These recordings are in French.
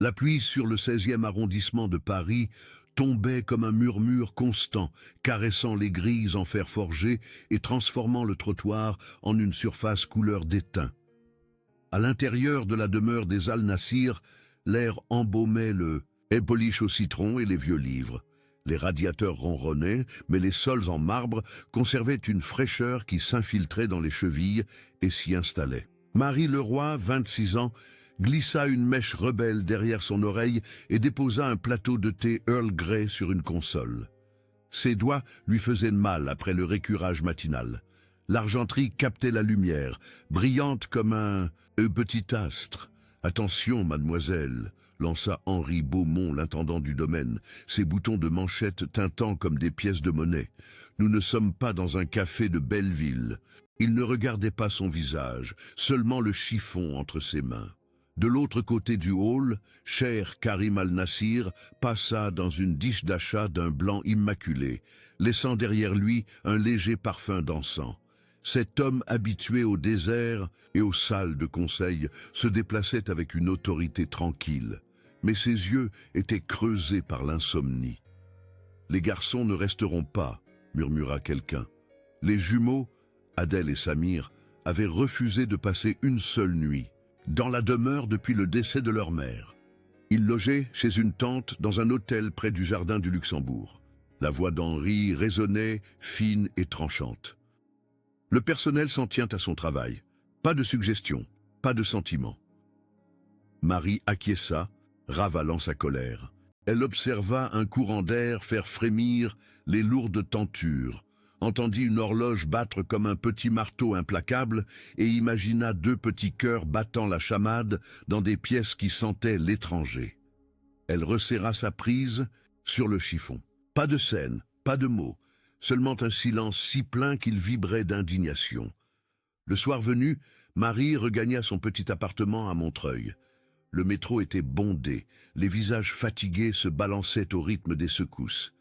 La pluie sur le 16e arrondissement de Paris tombait comme un murmure constant, caressant les grilles en fer forgé et transformant le trottoir en une surface couleur d'étain. À l'intérieur de la demeure des Al-Nassir, l'air embaumait le épolish au citron et les vieux livres. Les radiateurs ronronnaient, mais les sols en marbre conservaient une fraîcheur qui s'infiltrait dans les chevilles et s'y installait. Marie Leroy, 26 ans, glissa une mèche rebelle derrière son oreille et déposa un plateau de thé Earl Grey sur une console. Ses doigts lui faisaient mal après le récurage matinal. L'argenterie captait la lumière, brillante comme un petit astre. « Attention, mademoiselle !» lança Henri Beaumont, l'intendant du domaine, ses boutons de manchette tintant comme des pièces de monnaie. « Nous ne sommes pas dans un café de Belleville. » Il ne regardait pas son visage, seulement le chiffon entre ses mains. De l'autre côté du hall, cher Karim Al-Nassir passa dans une dish d'achat d'un blanc immaculé, laissant derrière lui un léger parfum d'encens. Cet homme habitué au désert et aux salles de conseil se déplaçait avec une autorité tranquille, mais ses yeux étaient creusés par l'insomnie. « Les garçons ne resteront pas, » murmura quelqu'un. Les jumeaux, Adèle et Samir, avaient refusé de passer une seule nuit dans la demeure depuis le décès de leur mère. Ils logeaient chez une tante dans un hôtel près du jardin du Luxembourg. La voix d'Henri résonnait, fine et tranchante. Le personnel s'en tient à son travail. Pas de suggestion, pas de sentiment. Marie acquiesça, ravalant sa colère. Elle observa un courant d'air faire frémir les lourdes tentures, entendit une horloge battre comme un petit marteau implacable et imagina deux petits cœurs battant la chamade dans des pièces qui sentaient l'étranger. Elle resserra sa prise sur le chiffon. Pas de scène, pas de mots, seulement un silence si plein qu'il vibrait d'indignation. Le soir venu, Marie regagna son petit appartement à Montreuil. Le métro était bondé, les visages fatigués se balançaient au rythme des secousses.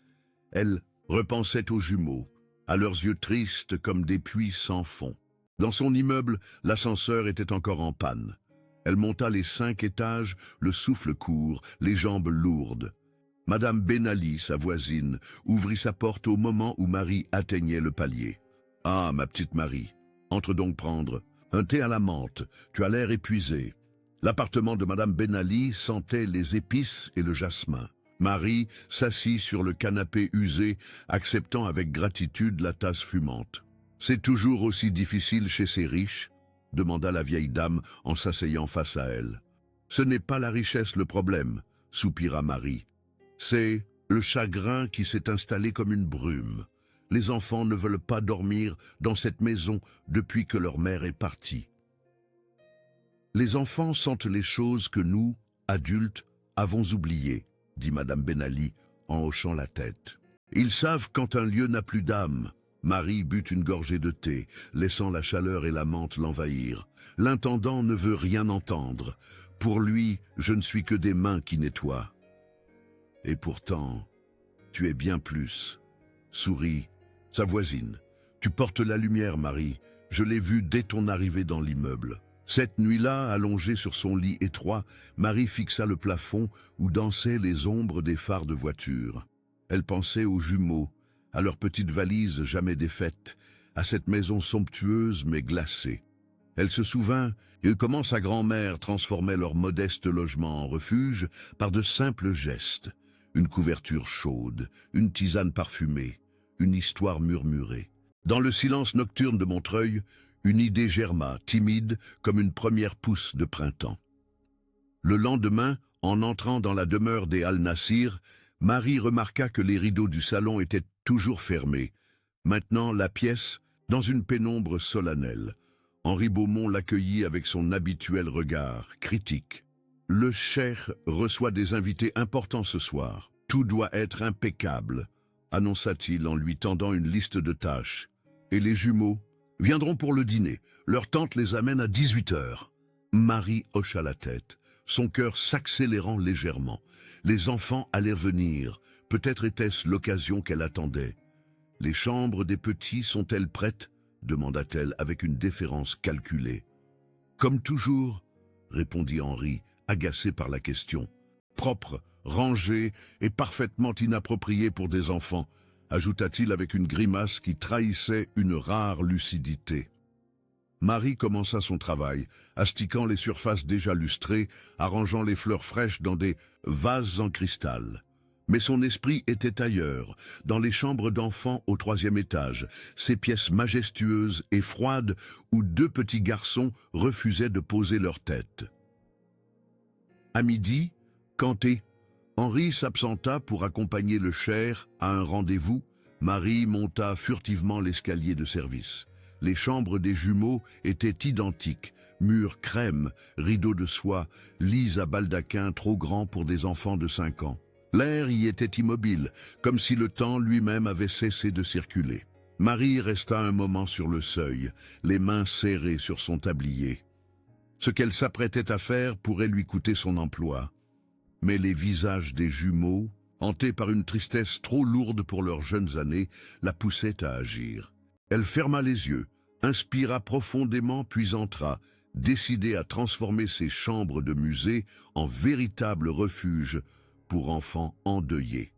Elle repensait aux jumeaux, à leurs yeux tristes comme des puits sans fond. Dans son immeuble, l'ascenseur était encore en panne. Elle monta les 5 étages, le souffle court, les jambes lourdes. Madame Benali, sa voisine, ouvrit sa porte au moment où Marie atteignait le palier. « Ah, ma petite Marie, entre donc prendre un thé à la menthe, tu as l'air épuisée. » L'appartement de Madame Benali sentait les épices et le jasmin. Marie s'assit sur le canapé usé, acceptant avec gratitude la tasse fumante. « C'est toujours aussi difficile chez ces riches ?» demanda la vieille dame en s'asseyant face à elle. « Ce n'est pas la richesse le problème, » soupira Marie. « C'est le chagrin qui s'est installé comme une brume. Les enfants ne veulent pas dormir dans cette maison depuis que leur mère est partie. Les enfants sentent les choses que nous, adultes, avons oubliées, » dit Madame Benali en hochant la tête. « Ils savent quand un lieu n'a plus d'âme. » Marie but une gorgée de thé, laissant la chaleur et la menthe l'envahir. « L'intendant ne veut rien entendre. Pour lui, je ne suis que des mains qui nettoient. » « Et pourtant, tu es bien plus. » Sourit sa voisine. « Tu portes la lumière, Marie. Je l'ai vue dès ton arrivée dans l'immeuble. » Cette nuit-là, allongée sur son lit étroit, Marie fixa le plafond où dansaient les ombres des phares de voiture. Elle pensait aux jumeaux, à leurs petites valises jamais défaites, à cette maison somptueuse mais glacée. Elle se souvint comment sa grand-mère transformait leur modeste logement en refuge par de simples gestes. Une couverture chaude, une tisane parfumée, une histoire murmurée. Dans le silence nocturne de Montreuil, une idée germa, timide comme une première pousse de printemps. Le lendemain, en entrant dans la demeure des Al-Nassir, Marie remarqua que les rideaux du salon étaient toujours fermés. Maintenant, la pièce, dans une pénombre solennelle. Henri Beaumont l'accueillit avec son habituel regard, critique. « Le cheikh reçoit des invités importants ce soir. Tout doit être impeccable, » annonça-t-il en lui tendant une liste de tâches. « Et les jumeaux viendront pour le dîner. Leur tante les amène à 18h. » Marie hocha la tête, son cœur s'accélérant légèrement. Les enfants allaient venir. Peut-être était-ce l'occasion qu'elle attendait. « Les chambres des petits sont-elles prêtes ?» demanda-t-elle avec une déférence calculée. « Comme toujours, » répondit Henri, agacé par la question. propre, rangée et parfaitement inappropriée pour des enfants, ajouta-t-il avec une grimace qui trahissait une rare lucidité. Marie commença son travail, astiquant les surfaces déjà lustrées, arrangeant les fleurs fraîches dans des vases en cristal. Mais son esprit était ailleurs, dans les chambres d'enfants au 3e étage, ces pièces majestueuses et froides où 2 petits garçons refusaient de poser leur tête. À midi, Kanté, Henri s'absenta pour accompagner le cher à un rendez-vous. Marie monta furtivement l'escalier de service. Les chambres des jumeaux étaient identiques, murs crème, rideaux de soie, lits à baldaquin trop grands pour des enfants de 5 ans. L'air y était immobile, comme si le temps lui-même avait cessé de circuler. Marie resta un moment sur le seuil, les mains serrées sur son tablier. Ce qu'elle s'apprêtait à faire pourrait lui coûter son emploi. Mais les visages des jumeaux, hantés par une tristesse trop lourde pour leurs jeunes années, la poussaient à agir. Elle ferma les yeux, inspira profondément puis entra, décidée à transformer ses chambres de musée en véritable refuge pour enfants endeuillés.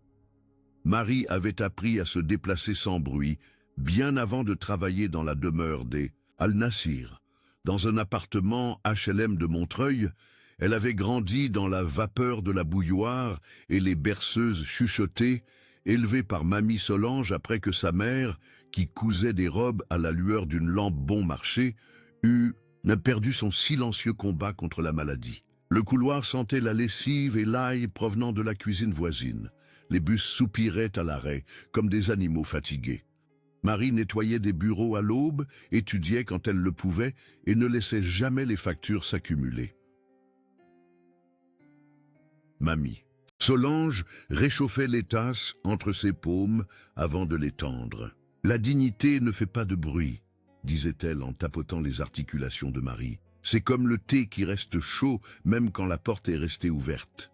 Marie avait appris à se déplacer sans bruit, bien avant de travailler dans la demeure des Al-Nassir. Dans un appartement HLM de Montreuil, elle avait grandi dans la vapeur de la bouilloire et les berceuses chuchotées, élevée par Mamie Solange après que sa mère, qui cousait des robes à la lueur d'une lampe bon marché, eut perdu son silencieux combat contre la maladie. Le couloir sentait la lessive et l'ail provenant de la cuisine voisine. Les bus soupiraient à l'arrêt, comme des animaux fatigués. Marie nettoyait des bureaux à l'aube, étudiait quand elle le pouvait et ne laissait jamais les factures s'accumuler. Mamie. Solange réchauffait les tasses entre ses paumes avant de les tendre. « La dignité ne fait pas de bruit », disait-elle en tapotant les articulations de Marie. « C'est comme le thé qui reste chaud même quand la porte est restée ouverte. »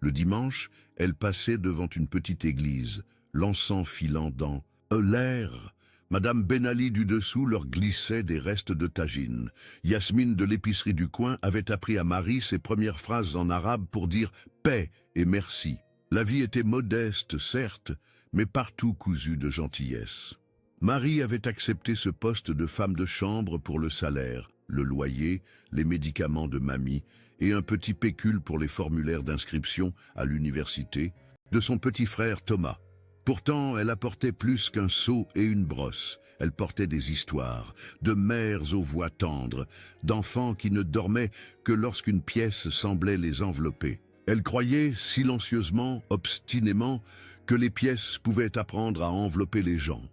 Le dimanche, elle passait devant une petite église, l'encens filant dans l'air. Madame Benali du dessous leur glissait des restes de tagine. Yasmine de l'épicerie du coin avait appris à Marie ses premières phrases en arabe pour dire « paix » et « merci ». La vie était modeste, certes, mais partout cousue de gentillesse. Marie avait accepté ce poste de femme de chambre pour le salaire, le loyer, les médicaments de mamie et un petit pécule pour les formulaires d'inscription à l'université de son petit frère Thomas. Pourtant, elle apportait plus qu'un seau et une brosse. Elle portait des histoires, de mères aux voix tendres, d'enfants qui ne dormaient que lorsqu'une pièce semblait les envelopper. Elle croyait, silencieusement, obstinément, que les pièces pouvaient apprendre à envelopper les gens.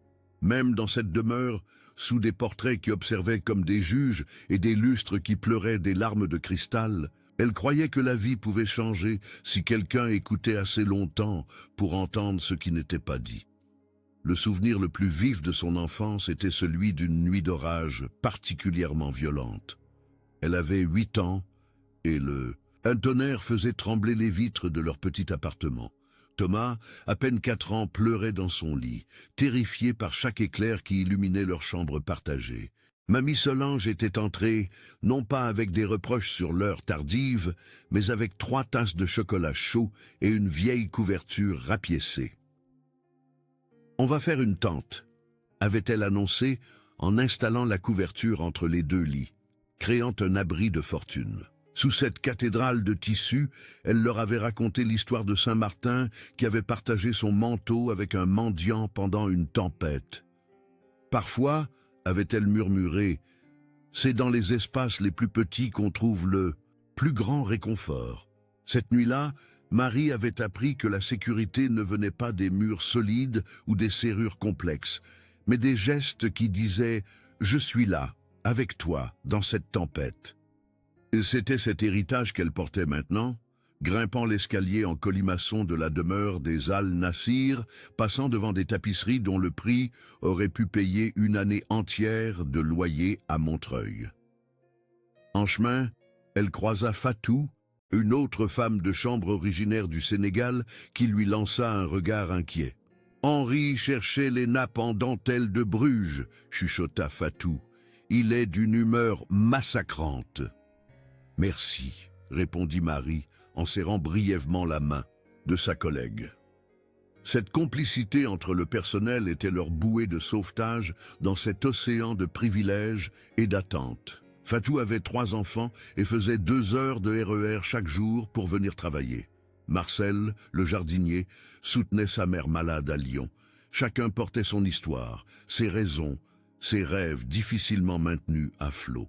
Même dans cette demeure, sous des portraits qui observaient comme des juges et des lustres qui pleuraient des larmes de cristal, elle croyait que la vie pouvait changer si quelqu'un écoutait assez longtemps pour entendre ce qui n'était pas dit. Le souvenir le plus vif de son enfance était celui d'une nuit d'orage particulièrement violente. Elle avait 8 ans et un tonnerre faisait trembler les vitres de leur petit appartement. Thomas, à peine 4 ans, pleurait dans son lit, terrifié par chaque éclair qui illuminait leur chambre partagée. Mamie Solange était entrée, non pas avec des reproches sur l'heure tardive, mais avec 3 tasses de chocolat chaud et une vieille couverture rapiécée. « On va faire une tente », avait-elle annoncé en installant la couverture entre les 2 lits, créant un abri de fortune. Sous cette cathédrale de tissu, elle leur avait raconté l'histoire de Saint-Martin qui avait partagé son manteau avec un mendiant pendant une tempête. Parfois, avait-elle murmuré, c'est dans les espaces les plus petits qu'on trouve le plus grand réconfort. Cette nuit-là, Marie avait appris que la sécurité ne venait pas des murs solides ou des serrures complexes, mais des gestes qui disaient « Je suis là, avec toi, dans cette tempête ». C'était cet héritage qu'elle portait maintenant, grimpant l'escalier en colimaçon de la demeure des Al-Nassir, passant devant des tapisseries dont le prix aurait pu payer une année entière de loyer à Montreuil. En chemin, elle croisa Fatou, une autre femme de chambre originaire du Sénégal, qui lui lança un regard inquiet. « Henri cherchait les nappes en dentelle de Bruges, » chuchota Fatou. « Il est d'une humeur massacrante. » « Merci, » répondit Marie, en serrant brièvement la main de sa collègue. Cette complicité entre le personnel était leur bouée de sauvetage dans cet océan de privilèges et d'attentes. Fatou avait 3 enfants et faisait 2 heures de RER chaque jour pour venir travailler. Marcel, le jardinier, soutenait sa mère malade à Lyon. Chacun portait son histoire, ses raisons, ses rêves difficilement maintenus à flot.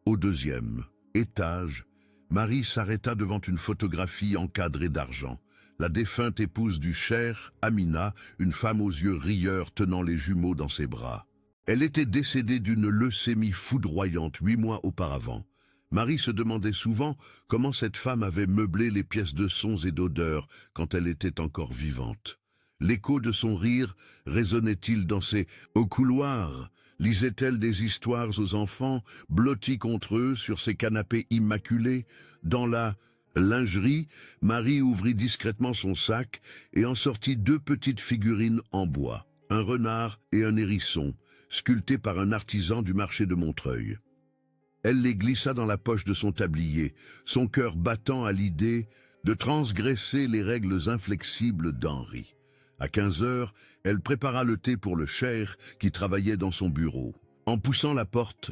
Au 2e étage, Marie s'arrêta devant une photographie encadrée d'argent. La défunte épouse du Cher, Amina, une femme aux yeux rieurs tenant les jumeaux dans ses bras. Elle était décédée d'une leucémie foudroyante 8 mois auparavant. Marie se demandait souvent comment cette femme avait meublé les pièces de sons et d'odeurs quand elle était encore vivante. L'écho de son rire résonnait-il dans ses « au couloir » lisait-elle des histoires aux enfants, blottis contre eux sur ces canapés immaculés? Dans la lingerie, Marie ouvrit discrètement son sac et en sortit 2 petites figurines en bois, un renard et un hérisson, sculptés par un artisan du marché de Montreuil. Elle les glissa dans la poche de son tablier, son cœur battant à l'idée de transgresser les règles inflexibles d'Henri. À 15 heures, elle prépara le thé pour le Cher qui travaillait dans son bureau. En poussant la porte,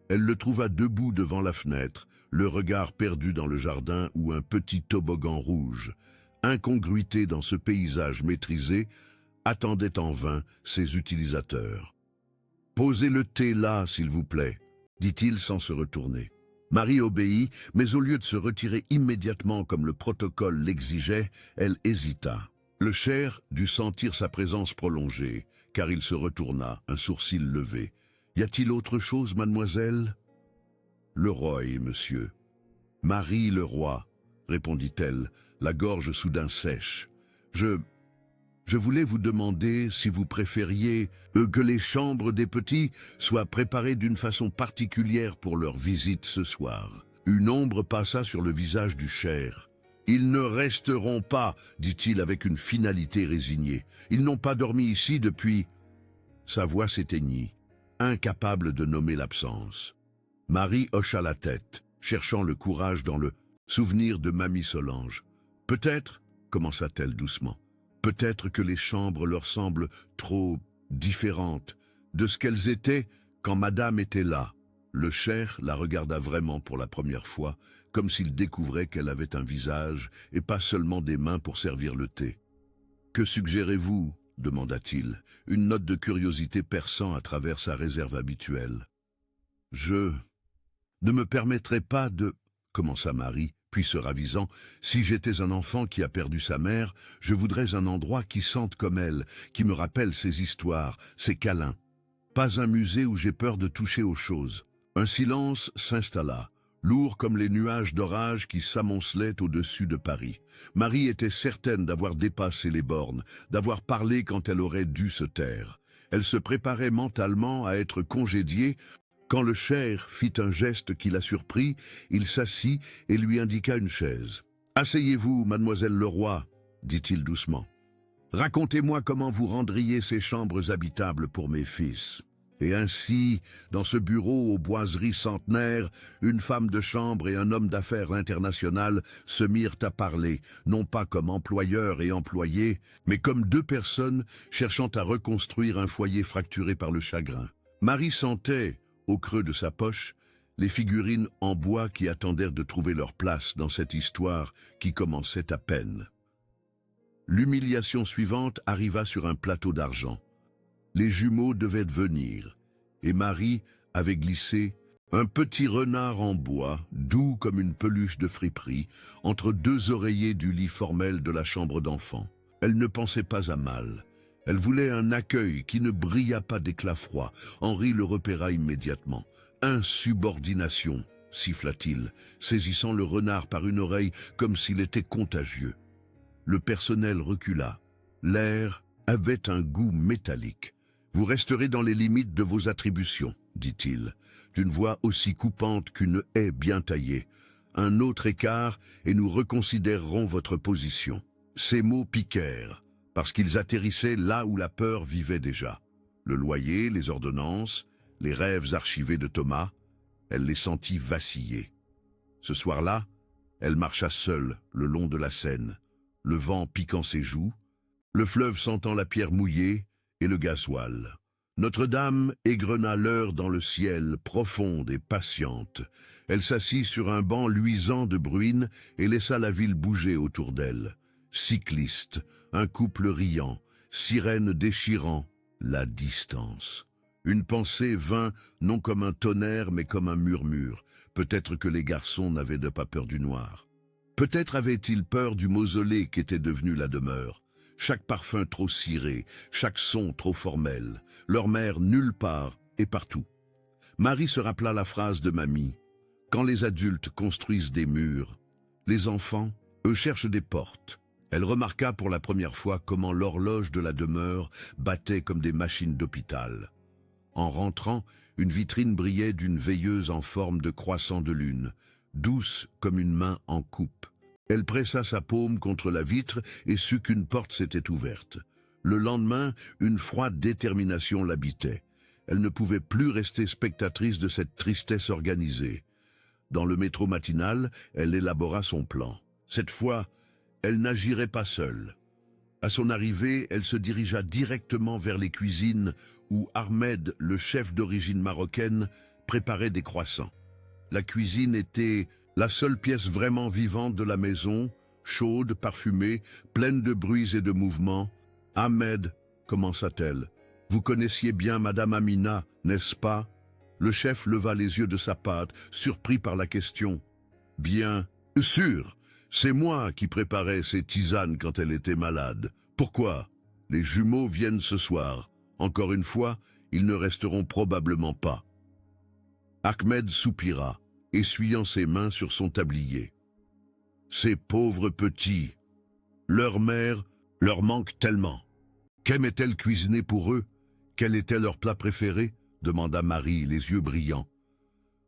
elle le trouva debout devant la fenêtre, le regard perdu dans le jardin où un petit toboggan rouge, incongruité dans ce paysage maîtrisé, attendait en vain ses utilisateurs. « Posez le thé là, s'il vous plaît », dit-il sans se retourner. Marie obéit, mais au lieu de se retirer immédiatement comme le protocole l'exigeait, elle hésita. Le Cher dut sentir sa présence prolongée, car il se retourna, un sourcil levé. « Y a-t-il autre chose, mademoiselle ?»« Le roi, monsieur. »« Marie le roi, » répondit-elle, la gorge soudain sèche. « Je voulais vous demander si vous préfériez que les chambres des petits soient préparées d'une façon particulière pour leur visite ce soir. » Une ombre passa sur le visage du Cher. « Ils ne resteront pas, dit-il avec une finalité résignée. Ils n'ont pas dormi ici depuis... » Sa voix s'éteignit, incapable de nommer l'absence. Marie hocha la tête, cherchant le courage dans le souvenir de Mamie Solange. « Peut-être, commença-t-elle doucement, peut-être que les chambres leur semblent trop différentes de ce qu'elles étaient quand Madame était là. » Le Cher la regarda vraiment pour la première fois, comme s'il découvrait qu'elle avait un visage et pas seulement des mains pour servir le thé. « Que suggérez-vous » demanda-t-il, une note de curiosité perçant à travers sa réserve habituelle. « Je ne me permettrai pas de... » commença Marie, puis se ravisant. « Si j'étais un enfant qui a perdu sa mère, je voudrais un endroit qui sente comme elle, qui me rappelle ses histoires, ses câlins. Pas un musée où j'ai peur de toucher aux choses. » Un silence s'installa, lourd comme les nuages d'orage qui s'amoncelaient au-dessus de Paris. Marie était certaine d'avoir dépassé les bornes, d'avoir parlé quand elle aurait dû se taire. Elle se préparait mentalement à être congédiée. Quand le Cher fit un geste qui la surprit, il s'assit et lui indiqua une chaise. « Asseyez-vous, mademoiselle Leroy, » dit-il doucement. « Racontez-moi comment vous rendriez ces chambres habitables pour mes fils. » Et ainsi, dans ce bureau aux boiseries centenaires, une femme de chambre et un homme d'affaires international se mirent à parler, non pas comme employeur et employé, mais comme 2 personnes cherchant à reconstruire un foyer fracturé par le chagrin. Marie sentait, au creux de sa poche, les figurines en bois qui attendèrent de trouver leur place dans cette histoire qui commençait à peine. L'humiliation suivante arriva sur un plateau d'argent. Les jumeaux devaient venir, et Marie avait glissé un petit renard en bois, doux comme une peluche de friperie, entre 2 oreillers du lit formel de la chambre d'enfant. Elle ne pensait pas à mal. Elle voulait un accueil qui ne brilla pas d'éclat froid. Henri le repéra immédiatement. « Insubordination » siffla-t-il, saisissant le renard par une oreille comme s'il était contagieux. Le personnel recula. L'air avait un goût métallique. « Vous resterez dans les limites de vos attributions, » dit-il, d'une voix aussi coupante qu'une haie bien taillée. « Un autre écart et nous reconsidérerons votre position. » Ces mots piquèrent, parce qu'ils atterrissaient là où la peur vivait déjà. Le loyer, les ordonnances, les rêves archivés de Thomas, elle les sentit vaciller. Ce soir-là, elle marcha seule le long de la Seine, le vent piquant ses joues, le fleuve sentant la pierre mouillée et le gasoil. Notre-Dame égrena l'heure dans le ciel, profonde et patiente. Elle s'assit sur un banc luisant de bruine et laissa la ville bouger autour d'elle. Cyclistes, un couple riant, sirènes déchirant, la distance. Une pensée vint non comme un tonnerre mais comme un murmure. Peut-être que les garçons n'avaient pas peur du noir. Peut-être avaient-ils peur du mausolée qu'était devenu la demeure. Chaque parfum trop ciré, chaque son trop formel, leur mère nulle part et partout. Marie se rappela la phrase de mamie. Quand les adultes construisent des murs, les enfants, eux, cherchent des portes. Elle remarqua pour la première fois comment l'horloge de la demeure battait comme des machines d'hôpital. En rentrant, une vitrine brillait d'une veilleuse en forme de croissant de lune, douce comme une main en coupe. Elle pressa sa paume contre la vitre et sut qu'une porte s'était ouverte. Le lendemain, une froide détermination l'habitait. Elle ne pouvait plus rester spectatrice de cette tristesse organisée. Dans le métro matinal, elle élabora son plan. Cette fois, elle n'agirait pas seule. À son arrivée, elle se dirigea directement vers les cuisines où Ahmed, le chef d'origine marocaine, préparait des croissants. La cuisine était la seule pièce vraiment vivante de la maison, chaude, parfumée, pleine de bruits et de mouvements. « Ahmed, commença-t-elle, vous connaissiez bien Madame Amina, n'est-ce pas ?» Le chef leva les yeux de sa pâte, surpris par la question. « Bien sûr, c'est moi qui préparais ces tisanes quand elle était malade. Pourquoi? Les jumeaux viennent ce soir. Encore une fois, ils ne resteront probablement pas. » Ahmed soupira, essuyant ses mains sur son tablier. Ces pauvres petits, leur mère leur manque tellement. Qu'aimait-elle cuisiner pour eux? Quel était leur plat préféré? Demanda Marie, les yeux brillants.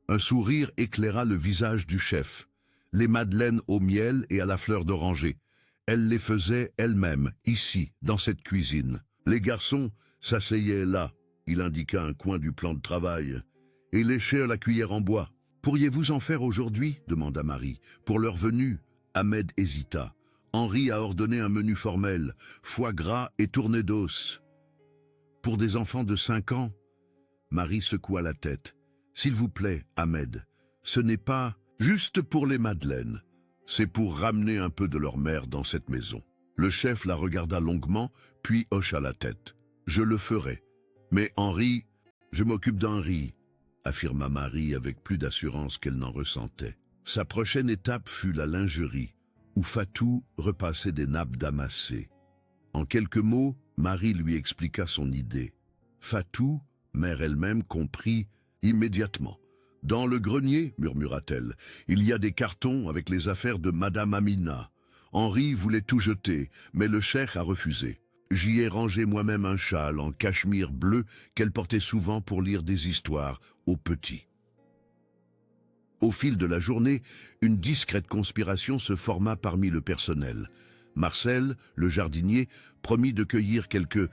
Un sourire éclaira le visage du chef. Les madeleines au miel et à la fleur d'oranger. Elle les faisait elle-même, ici, dans cette cuisine. Les garçons s'asseyaient là, il indiqua un coin du plan de travail, et léchaient à la cuillère en bois. Pourriez-vous en faire aujourd'hui? Demanda Marie. Pour leur venue, Ahmed hésita. Henri a ordonné un menu formel, foie gras et tournée d'os. Pour des enfants de 5 ans? Marie secoua la tête. S'il vous plaît, Ahmed, ce n'est pas juste pour les madeleines. C'est pour ramener un peu de leur mère dans cette maison. Le chef la regarda longuement, puis hocha la tête. Je le ferai. Mais Henri, je m'occupe d'Henri, affirma Marie avec plus d'assurance qu'elle n'en ressentait. Sa prochaine étape fut la lingerie, où Fatou repassait des nappes damassées. En quelques mots, Marie lui expliqua son idée. Fatou, mère elle-même, comprit immédiatement. « Dans le grenier, murmura-t-elle, il y a des cartons avec les affaires de Madame Amina. Henri voulait tout jeter, mais le cheikh a refusé. J'y ai rangé moi-même un châle en cachemire bleu qu'elle portait souvent pour lire des histoires aux petits. » Au fil de la journée, une discrète conspiration se forma parmi le personnel. Marcel, le jardinier, promit de cueillir quelques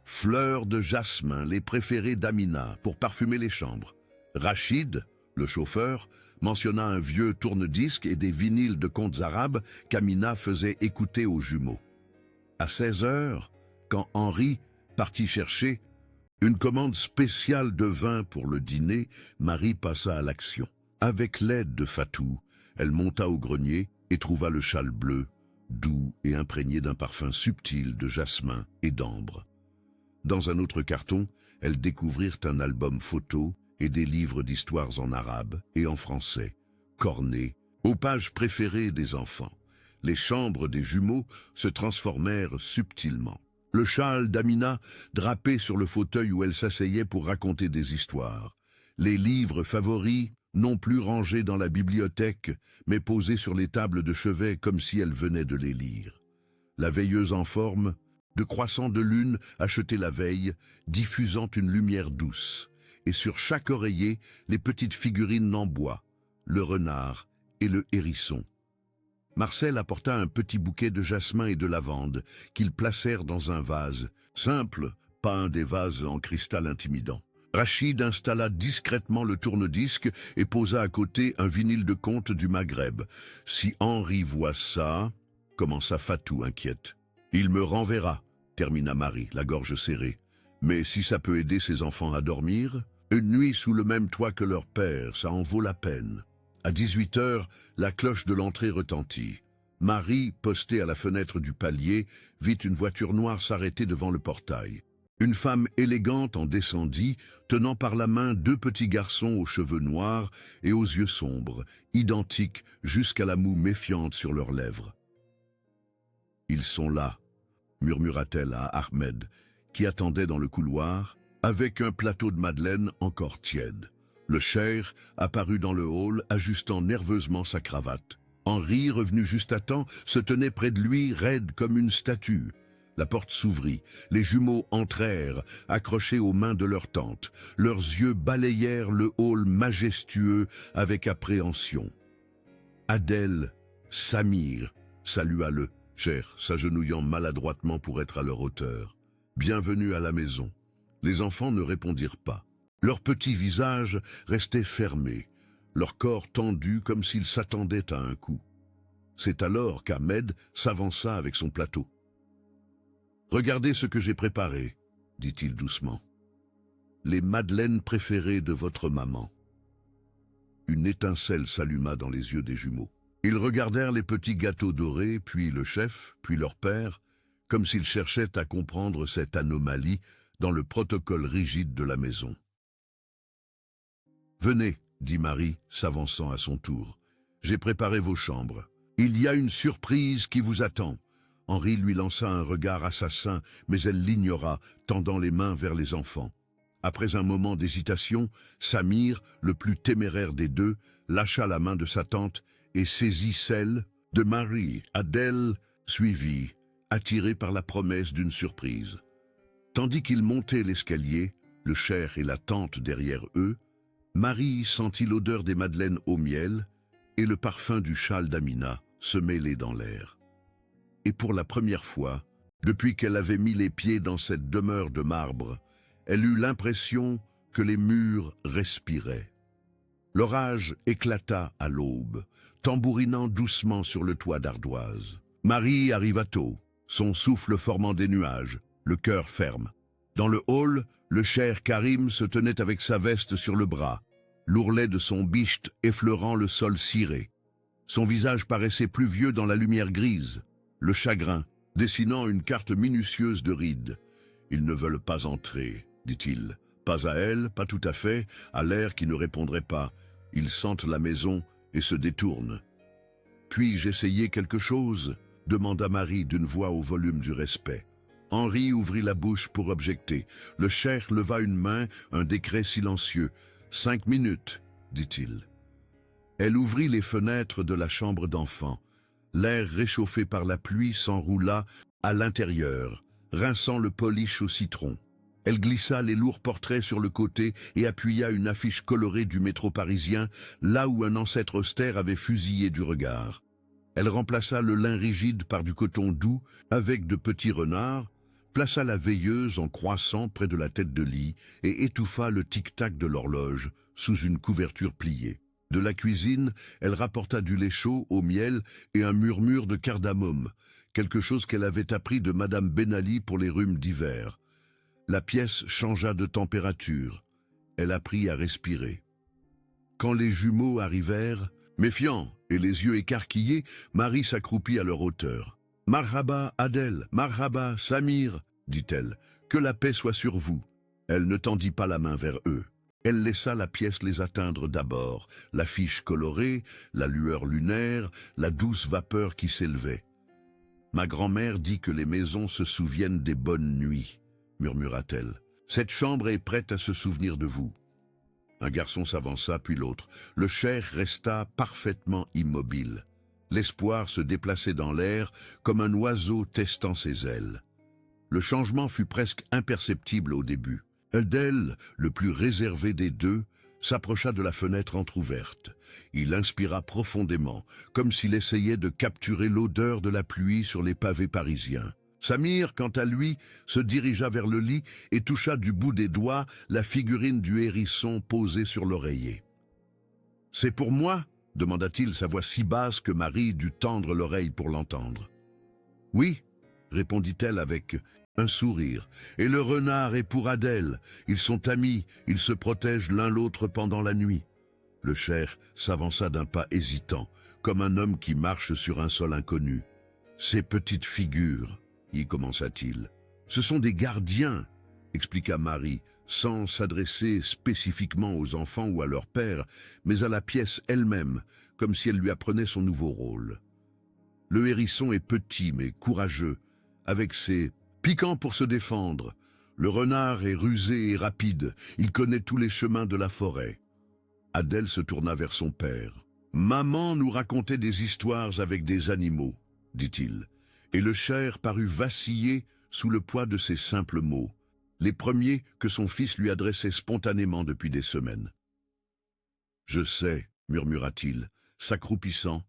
fleurs de jasmin, les préférées d'Amina, pour parfumer les chambres. Rachid, le chauffeur, mentionna un vieux tourne-disque et des vinyles de contes arabes qu'Amina faisait écouter aux jumeaux. À 16 heures, quand Henri partit chercher une commande spéciale de vin pour le dîner, Marie passa à l'action. Avec l'aide de Fatou, elle monta au grenier et trouva le châle bleu, doux et imprégné d'un parfum subtil de jasmin et d'ambre. Dans un autre carton, elles découvrirent un album photo et des livres d'histoires en arabe et en français, cornés, aux pages préférées des enfants. Les chambres des jumeaux se transformèrent subtilement. Le châle d'Amina drapé sur le fauteuil où elle s'asseyait pour raconter des histoires. Les livres favoris, non plus rangés dans la bibliothèque, mais posés sur les tables de chevet comme si elle venait de les lire. La veilleuse en forme, de croissant de lune acheté la veille, diffusant une lumière douce, et sur chaque oreiller, les petites figurines en bois, le renard et le hérisson. Marcel apporta un petit bouquet de jasmin et de lavande qu'ils placèrent dans un vase, simple, pas un des vases en cristal intimidant. Rachid installa discrètement le tourne-disque et posa à côté un vinyle de conte du Maghreb. « Si Henri voit ça, » commença Fatou, inquiète. « Il me renverra, » termina Marie, la gorge serrée. « Mais si ça peut aider ses enfants à dormir, une nuit sous le même toit que leur père, ça en vaut la peine. » À 18 heures, la cloche de l'entrée retentit. Marie, postée à la fenêtre du palier, vit une voiture noire s'arrêter devant le portail. Une femme élégante en descendit, tenant par la main deux petits garçons aux cheveux noirs et aux yeux sombres, identiques jusqu'à la moue méfiante sur leurs lèvres. « Ils sont là », murmura-t-elle à Ahmed, qui attendait dans le couloir, avec un plateau de madeleine encore tiède. Le cheikh apparut dans le hall, ajustant nerveusement sa cravate. Henri, revenu juste à temps, se tenait près de lui, raide comme une statue. La porte s'ouvrit, les jumeaux entrèrent, accrochés aux mains de leur tante. Leurs yeux balayèrent le hall majestueux avec appréhension. Adèle, Samir, salua le cheikh, s'agenouillant maladroitement pour être à leur hauteur. Bienvenue à la maison. Les enfants ne répondirent pas. Leurs petits visages restaient fermés, leur corps tendu comme s'ils s'attendaient à un coup. C'est alors qu'Ahmed s'avança avec son plateau. « Regardez ce que j'ai préparé, » dit-il doucement. « Les madeleines préférées de votre maman. » Une étincelle s'alluma dans les yeux des jumeaux. Ils regardèrent les petits gâteaux dorés, puis le chef, puis leur père, comme s'ils cherchaient à comprendre cette anomalie dans le protocole rigide de la maison. « Venez, » dit Marie, s'avançant à son tour. « J'ai préparé vos chambres. Il y a une surprise qui vous attend. » Henri lui lança un regard assassin, mais elle l'ignora, tendant les mains vers les enfants. Après un moment d'hésitation, Samir, le plus téméraire des deux, lâcha la main de sa tante et saisit celle de Marie. Adèle suivit, attirée par la promesse d'une surprise. Tandis qu'ils montaient l'escalier, le cheikh et la tante derrière eux, Marie sentit l'odeur des madeleines au miel et le parfum du châle d'Amina se mêler dans l'air. Et pour la première fois, depuis qu'elle avait mis les pieds dans cette demeure de marbre, elle eut l'impression que les murs respiraient. L'orage éclata à l'aube, tambourinant doucement sur le toit d'ardoise. Marie arriva tôt, son souffle formant des nuages, le cœur ferme. Dans le hall, le cheikh Karim se tenait avec sa veste sur le bras, l'ourlet de son bicht effleurant le sol ciré. Son visage paraissait plus vieux dans la lumière grise, le chagrin, dessinant une carte minutieuse de rides. « Ils ne veulent pas entrer, » dit-il. « Pas à elle, pas tout à fait, à l'air qui ne répondrait pas. Ils sentent la maison et se détournent. »« Puis-je essayer quelque chose ?» demanda Marie d'une voix au volume du respect. Henri ouvrit la bouche pour objecter. Le cheikh leva une main, un décret silencieux. « 5 minutes, » dit-il. Elle ouvrit les fenêtres de la chambre d'enfant. L'air réchauffé par la pluie s'enroula à l'intérieur, rinçant le polish au citron. Elle glissa les lourds portraits sur le côté et appuya une affiche colorée du métro parisien, là où un ancêtre austère avait fusillé du regard. Elle remplaça le lin rigide par du coton doux, avec de petits renards, plaça la veilleuse en croissant près de la tête de lit et étouffa le tic-tac de l'horloge sous une couverture pliée. De la cuisine, elle rapporta du lait chaud au miel et un murmure de cardamome, quelque chose qu'elle avait appris de Madame Ben Ali pour les rhumes d'hiver. La pièce changea de température. Elle apprit à respirer. Quand les jumeaux arrivèrent, méfiants et les yeux écarquillés, Marie s'accroupit à leur hauteur. « Marhaba, Adèle, marhaba, Samir » dit-elle, « que la paix soit sur vous. » Elle ne tendit pas la main vers eux. Elle laissa la pièce les atteindre d'abord, l'affiche colorée, la lueur lunaire, la douce vapeur qui s'élevait. « Ma grand-mère dit que les maisons se souviennent des bonnes nuits, » murmura-t-elle. « Cette chambre est prête à se souvenir de vous. » Un garçon s'avança, puis l'autre. Le cheikh resta parfaitement immobile. L'espoir se déplaçait dans l'air comme un oiseau testant ses ailes. Le changement fut presque imperceptible au début. Adèle, le plus réservé des deux, s'approcha de la fenêtre entr'ouverte. Il inspira profondément, comme s'il essayait de capturer l'odeur de la pluie sur les pavés parisiens. Samir, quant à lui, se dirigea vers le lit et toucha du bout des doigts la figurine du hérisson posée sur l'oreiller. « C'est pour moi ?» demanda-t-il, sa voix si basse que Marie dut tendre l'oreille pour l'entendre. « Oui », répondit-elle avec un sourire, « et le renard est pour Adèle. Ils sont amis, ils se protègent l'un l'autre pendant la nuit. » Le cher s'avança d'un pas hésitant, comme un homme qui marche sur un sol inconnu. « Ces petites figures », y commença-t-il. « Ce sont des gardiens, » expliqua Marie, sans s'adresser spécifiquement aux enfants ou à leur père, mais à la pièce elle-même, comme si elle lui apprenait son nouveau rôle. Le hérisson est petit mais courageux, avec ses piquants pour se défendre. Le renard est rusé et rapide, il connaît tous les chemins de la forêt. Adèle se tourna vers son père. « Maman nous racontait des histoires avec des animaux, » dit-il, et le cher parut vaciller sous le poids de ces simples mots, les premiers que son fils lui adressait spontanément depuis des semaines. « Je sais, » murmura-t-il, s'accroupissant,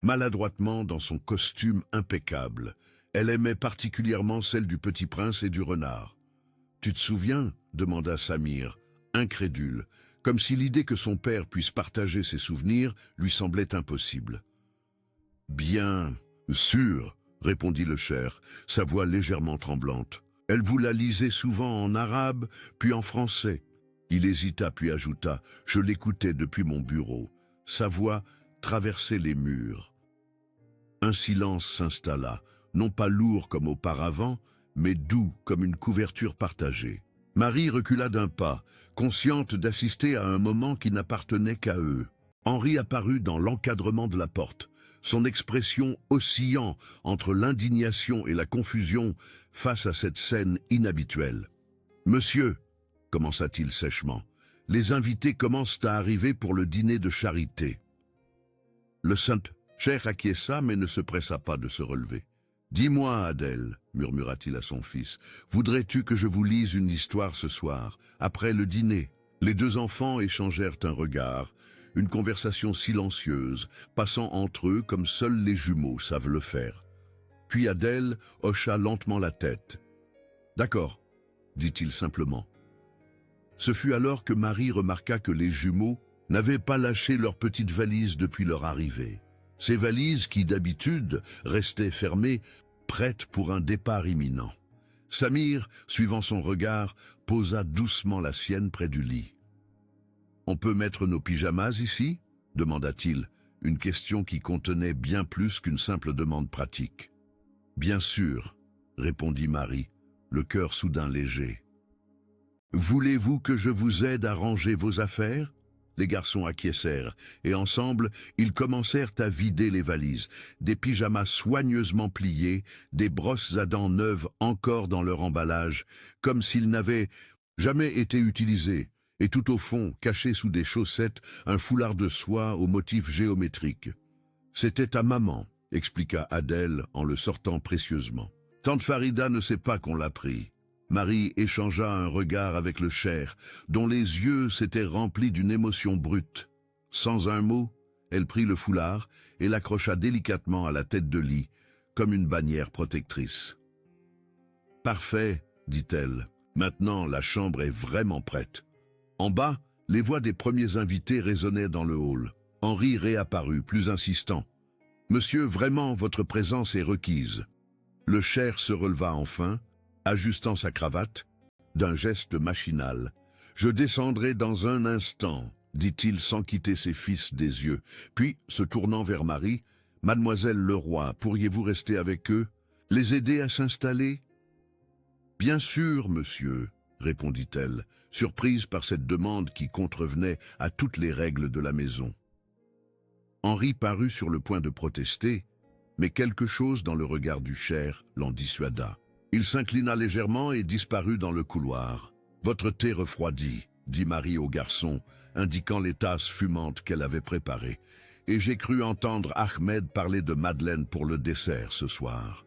maladroitement dans son costume impeccable. Elle aimait particulièrement celle du petit prince et du renard. « Tu te souviens ?» demanda Samir, incrédule, comme si l'idée que son père puisse partager ses souvenirs lui semblait impossible. « Bien sûr, » répondit le cher, sa voix légèrement tremblante. « Elle vous la lisait souvent en arabe, puis en français. » Il hésita, puis ajouta « Je l'écoutais depuis mon bureau. » Sa voix traversait les murs. Un silence s'installa, non pas lourd comme auparavant, mais doux comme une couverture partagée. Marie recula d'un pas, consciente d'assister à un moment qui n'appartenait qu'à eux. Henri apparut dans l'encadrement de la porte, son expression oscillant entre l'indignation et la confusion face à cette scène inhabituelle. « Monsieur » commença-t-il sèchement, « les invités commencent à arriver pour le dîner de charité. » Le Saint-Cher acquiesça mais ne se pressa pas de se relever. « Dis-moi, Adèle, » murmura-t-il à son fils, « voudrais-tu que je vous lise une histoire ce soir, après le dîner ?» Les deux enfants échangèrent un regard, une conversation silencieuse, passant entre eux comme seuls les jumeaux savent le faire. Puis Adèle hocha lentement la tête. « D'accord, » dit-il simplement. Ce fut alors que Marie remarqua que les jumeaux n'avaient pas lâché leurs petites valises depuis leur arrivée. Ces valises qui, d'habitude, restaient fermées, prêtes pour un départ imminent. Samir, suivant son regard, posa doucement la sienne près du lit. « On peut mettre nos pyjamas ici ?» demanda-t-il, une question qui contenait bien plus qu'une simple demande pratique. « Bien sûr », répondit Marie, le cœur soudain léger. « Voulez-vous que je vous aide à ranger vos affaires ?» Les garçons acquiescèrent, et ensemble, ils commencèrent à vider les valises, des pyjamas soigneusement pliés, des brosses à dents neuves encore dans leur emballage, comme s'ils n'avaient jamais été utilisés, et tout au fond, caché sous des chaussettes, un foulard de soie au motif géométrique. « C'était à maman », expliqua Adèle en le sortant précieusement. « Tante Farida ne sait pas qu'on l'a pris. » Marie échangea un regard avec le cher, dont les yeux s'étaient remplis d'une émotion brute. Sans un mot, elle prit le foulard et l'accrocha délicatement à la tête de lit, comme une bannière protectrice. « Parfait, » dit-elle. « Maintenant, la chambre est vraiment prête. » En bas, les voix des premiers invités résonnaient dans le hall. Henri réapparut, plus insistant. « Monsieur, vraiment, votre présence est requise. » Le cher se releva enfin, ajustant sa cravate, d'un geste machinal. « Je descendrai dans un instant, » dit-il sans quitter ses fils des yeux. Puis, se tournant vers Marie, « Mademoiselle Leroy, pourriez-vous rester avec eux? Les aider à s'installer ?»« Bien sûr, monsieur, » répondit-elle, surprise par cette demande qui contrevenait à toutes les règles de la maison. Henri parut sur le point de protester, mais quelque chose dans le regard du cher l'en dissuada. Il s'inclina légèrement et disparut dans le couloir. « Votre thé refroidit, » dit Marie au garçon, indiquant les tasses fumantes qu'elle avait préparées. « Et j'ai cru entendre Ahmed parler de madeleine pour le dessert ce soir. »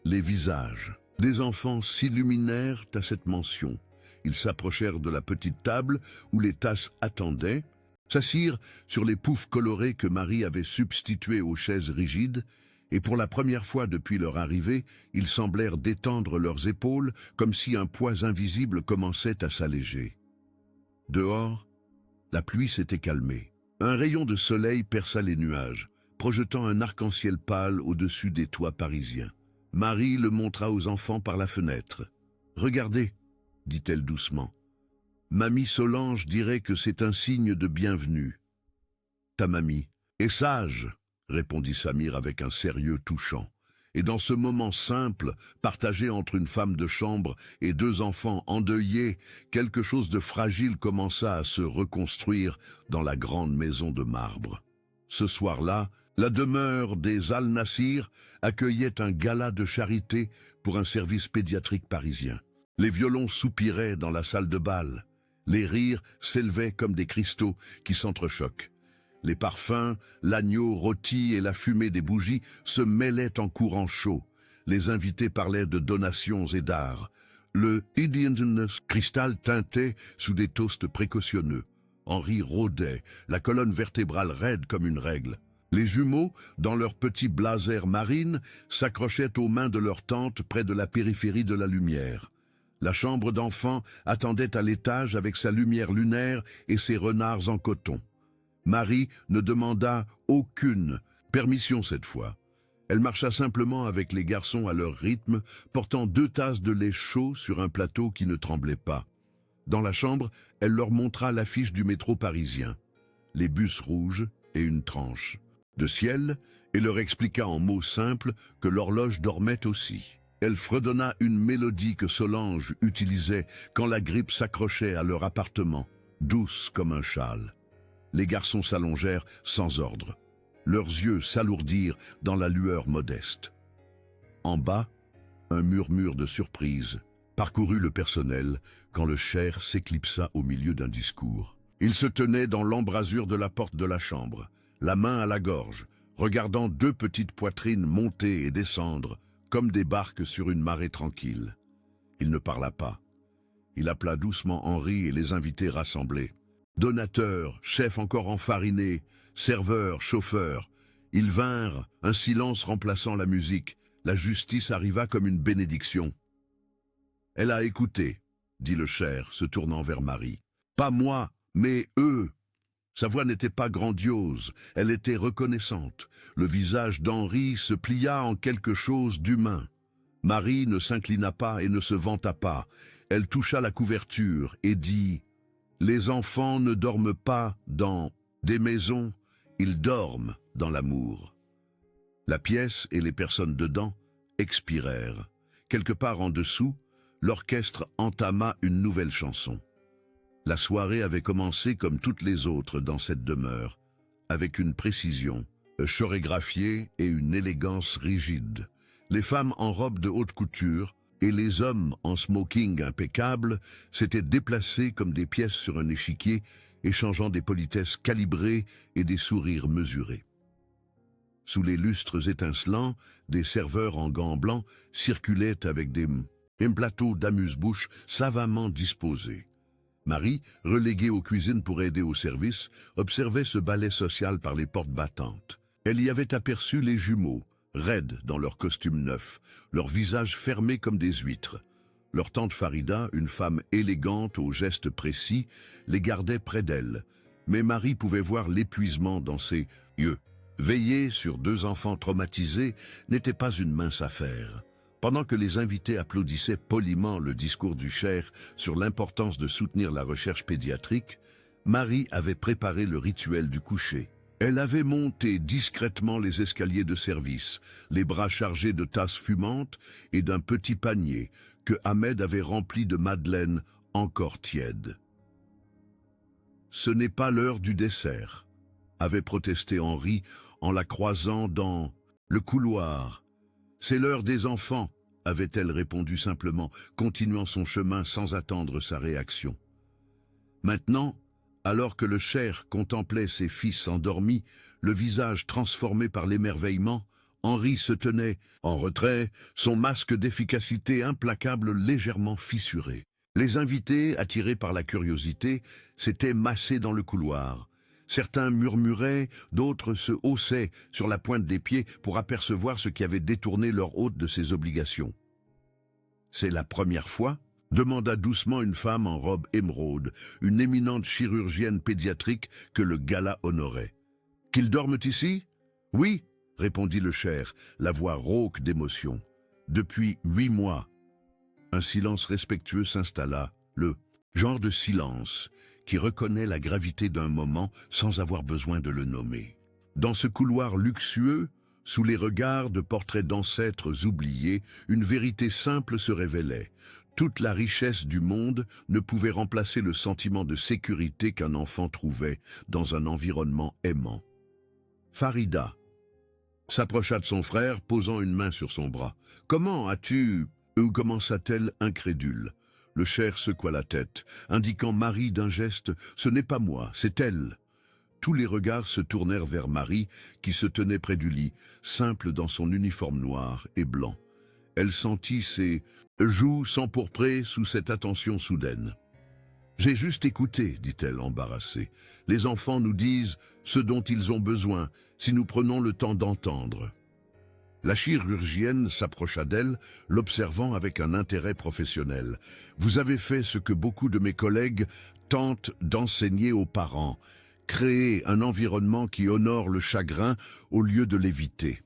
Les visages des enfants s'illuminèrent à cette mention. Ils s'approchèrent de la petite table où les tasses attendaient, s'assirent sur les poufs colorés que Marie avait substitués aux chaises rigides et pour la première fois depuis leur arrivée, ils semblèrent détendre leurs épaules comme si un poids invisible commençait à s'alléger. Dehors, la pluie s'était calmée. Un rayon de soleil perça les nuages, projetant un arc-en-ciel pâle au-dessus des toits parisiens. Marie le montra aux enfants par la fenêtre. « Regardez », dit-elle doucement. « Mamie Solange dirait que c'est un signe de bienvenue. »« Ta mamie est sage », répondit Samir avec un sérieux touchant. Et dans ce moment simple, partagé entre une femme de chambre et deux enfants endeuillés, quelque chose de fragile commença à se reconstruire dans la grande maison de marbre. Ce soir-là, la demeure des Al-Nassir accueillait un gala de charité pour un service pédiatrique parisien. Les violons soupiraient dans la salle de bal. Les rires s'élevaient comme des cristaux qui s'entrechoquent. Les parfums, l'agneau rôti et la fumée des bougies se mêlaient en courant chaud. Les invités parlaient de donations et d'art. Le Indigenous cristal teintait sous des toasts précautionneux. Henri rôdait, la colonne vertébrale raide comme une règle. Les jumeaux, dans leurs petits blazers marines, s'accrochaient aux mains de leur tante près de la périphérie de la lumière. La chambre d'enfant attendait à l'étage avec sa lumière lunaire et ses renards en coton. Marie ne demanda aucune permission cette fois. Elle marcha simplement avec les garçons à leur rythme, portant 2 tasses de lait chaud sur un plateau qui ne tremblait pas. Dans la chambre, elle leur montra l'affiche du métro parisien, les bus rouges et une tranche de ciel, et leur expliqua en mots simples que l'horloge dormait aussi. Elle fredonna une mélodie que Solange utilisait quand la grippe s'accrochait à leur appartement, douce comme un châle. Les garçons s'allongèrent sans ordre. Leurs yeux s'alourdirent dans la lueur modeste. En bas, un murmure de surprise parcourut le personnel quand le Cher s'éclipsa au milieu d'un discours. Il se tenait dans l'embrasure de la porte de la chambre, la main à la gorge, regardant 2 petites poitrines monter et descendre comme des barques sur une marée tranquille. Il ne parla pas. Il appela doucement Henri et les invités rassemblés. Donateurs, chefs encore enfarinés, serveurs, chauffeurs. Ils vinrent, un silence remplaçant la musique. La justice arriva comme une bénédiction. « Elle a écouté », dit le Cher, se tournant vers Marie. « Pas moi, mais eux !» Sa voix n'était pas grandiose, elle était reconnaissante. Le visage d'Henri se plia en quelque chose d'humain. Marie ne s'inclina pas et ne se vanta pas. Elle toucha la couverture et dit « Les enfants ne dorment pas dans des maisons, ils dorment dans l'amour. » La pièce et les personnes dedans expirèrent. Quelque part en dessous, l'orchestre entama une nouvelle chanson. La soirée avait commencé comme toutes les autres dans cette demeure, avec une précision chorégraphiée et une élégance rigide. Les femmes en robe de haute couture et les hommes en smoking impeccable s'étaient déplacés comme des pièces sur un échiquier, échangeant des politesses calibrées et des sourires mesurés. Sous les lustres étincelants, des serveurs en gants blancs circulaient avec un plateau d'amuse-bouche savamment disposé. Marie, reléguée aux cuisines pour aider au service, observait ce ballet social par les portes battantes. Elle y avait aperçu les jumeaux, raides dans leurs costumes neufs, leurs visages fermés comme des huîtres. Leur tante Farida, une femme élégante aux gestes précis, les gardait près d'elle. Mais Marie pouvait voir l'épuisement dans ses yeux. Veiller sur 2 enfants traumatisés n'était pas une mince affaire. Pendant que les invités applaudissaient poliment le discours du Cher sur l'importance de soutenir la recherche pédiatrique, Marie avait préparé le rituel du coucher. Elle avait monté discrètement les escaliers de service, les bras chargés de tasses fumantes et d'un petit panier que Ahmed avait rempli de madeleines encore tièdes. « Ce n'est pas l'heure du dessert », avait protesté Henri en la croisant dans le couloir. « C'est l'heure des enfants », avait-elle répondu simplement, continuant son chemin sans attendre sa réaction. Maintenant, alors que le Cher contemplait ses fils endormis, le visage transformé par l'émerveillement, Henri se tenait en retrait, son masque d'efficacité implacable légèrement fissuré. Les invités, attirés par la curiosité, s'étaient massés dans le couloir. Certains murmuraient, d'autres se haussaient sur la pointe des pieds pour apercevoir ce qui avait détourné leur hôte de ses obligations. « C'est la première fois ?» demanda doucement une femme en robe émeraude, une éminente chirurgienne pédiatrique que le gala honorait. « Qu'ils dorment ici ? » ?»« Oui, » répondit le cher, la voix rauque d'émotion. « Depuis 8 mois. » Un silence respectueux s'installa, le genre de silence qui reconnaît la gravité d'un moment sans avoir besoin de le nommer. Dans ce couloir luxueux, sous les regards de portraits d'ancêtres oubliés, une vérité simple se révélait. Toute la richesse du monde ne pouvait remplacer le sentiment de sécurité qu'un enfant trouvait dans un environnement aimant. Farida s'approcha de son frère, posant une main sur son bras. « Comment as-tu... » commença-t-elle incrédule. Le cher secoua la tête, indiquant Marie d'un geste « Ce n'est pas moi, c'est elle ». Tous les regards se tournèrent vers Marie, qui se tenait près du lit, simple dans son uniforme noir et blanc. Elle sentit ses joues s'empourprer sous cette attention soudaine. « J'ai juste écouté, » dit-elle embarrassée. « Les enfants nous disent ce dont ils ont besoin, si nous prenons le temps d'entendre. » La chirurgienne s'approcha d'elle, l'observant avec un intérêt professionnel. « Vous avez fait ce que beaucoup de mes collègues tentent d'enseigner aux parents, créer un environnement qui honore le chagrin au lieu de l'éviter. »